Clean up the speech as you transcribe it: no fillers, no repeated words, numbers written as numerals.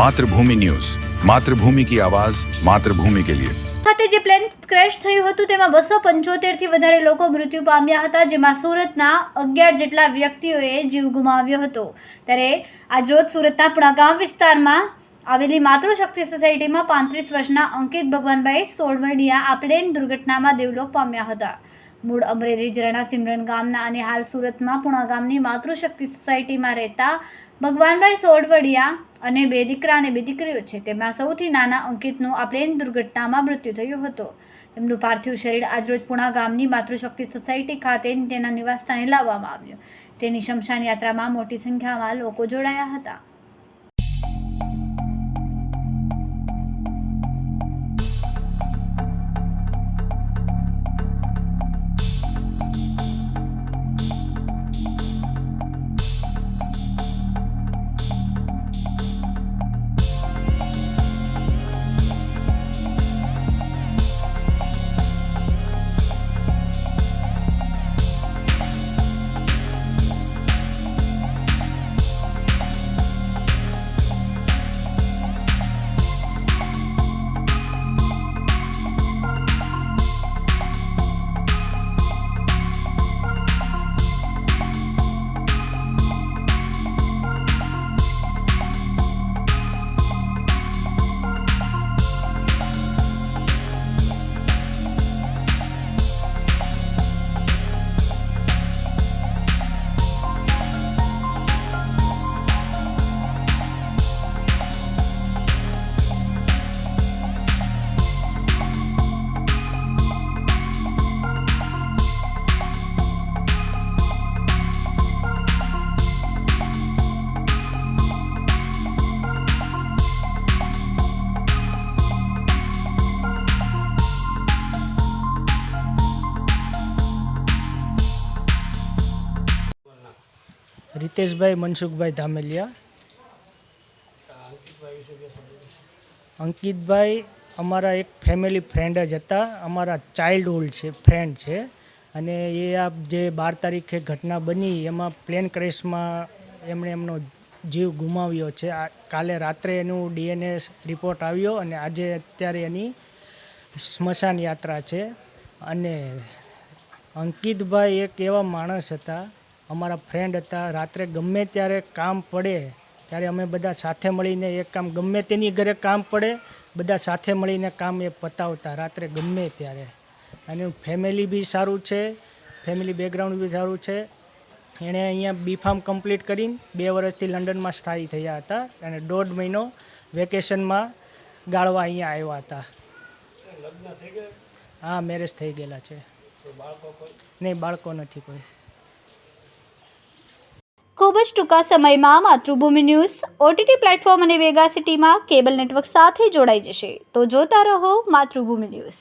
Mathrubhumi news, Mathrubhumi की आवाज, मातृभूमि के लिए। ખાતે જે પ્લેન ક્રેશ થયું હતું તેમાં 275 થી વધારે લોકો મૃત્યુ પામ્યા હતા, જેમાં સુરતના 11 જેટલા વ્યક્તિઓએ જીવ ગુમાવ્યો હતો। ત્યારે આજરોજ સુરતના પુણાગામ વિસ્તારમાં આવેલી માતૃશક્તિ સોસાયટીમાં 35 વર્ષના અંકિત ભગવાનભાઈ સોડવડિયા આ પ્લેન દુર્ઘટનામાં દેવલોક પામ્યા હતા। મૂળ અમરેલી જિલ્લાના સિમરન ગામના અને હાલ સુરતમાં પુણાગામની માતૃશક્તિ સોસાયટીમાં રહેતા ભગવાનભાઈ સોડવડિયા અને 2 દીકરા અને 2 દીકરીઓ છે। તેમાં સૌથી નાના અંકિતનું આ પ્લેન દુર્ઘટનામાં મૃત્યુ થયું હતું। તેમનું પાર્થિવ શરીર આજરોજ પુણા ગામની માતૃશક્તિ સોસાયટી ખાતે તેના નિવાસસ્થાને લાવવામાં આવ્યું। તેની શમશાન યાત્રામાં મોટી સંખ્યામાં લોકો જોડાયા હતા। रितेशभाई मनसुखभाई धामेलिया। अंकितभाई अमारा एक फैमिली फ्रेंड ज हता, अमारा चाइल्डहुड है फ्रेंड है। अने ये आप जे 12 तारीखे घटना बनी एमां प्लेन क्रेश में एमणे एमनो जीव गुमाव्यो छे। काले रात्रे एनु डीएनए रिपोर्ट आव्यो अने आजे अत्यारे एनी स्मशान यात्रा छे। अने अंकितभाई एक एवा माणस हता, अमारा फ्रेंड हता। रात्रे गमे त्यारे काम पड़े त्यारे अमे बधा साथे मळीने एक काम गमे तेनी घरे काम पड़े बधा साथे मळीने काम ए पतावता रात्रे गमे त्यारे। अने फैमिली बी सारूं छे, फैमिली बैकग्राउंड बी सारूं छे। एणे अहींया बीफार्म कम्प्लीट करीने 2 वर्षथी लंडनमां स्थायी थया हता अने 1.5 महीनो वेकेशनमां गाळवा अहींया आव्या हता। हाँ, मैरेज थई गेला छे। नहीं, बाळको नथी कोई। ખૂબ જ ટૂંકા સમયમાં માતૃભૂમિ ન્યૂઝ OTT પ્લેટફોર્મ અને વેગા સિટીમાં કેબલ નેટવર્ક સાથે જોડાઈ જશે, તો જોતા રહો માતૃભૂમિ ન્યૂઝ।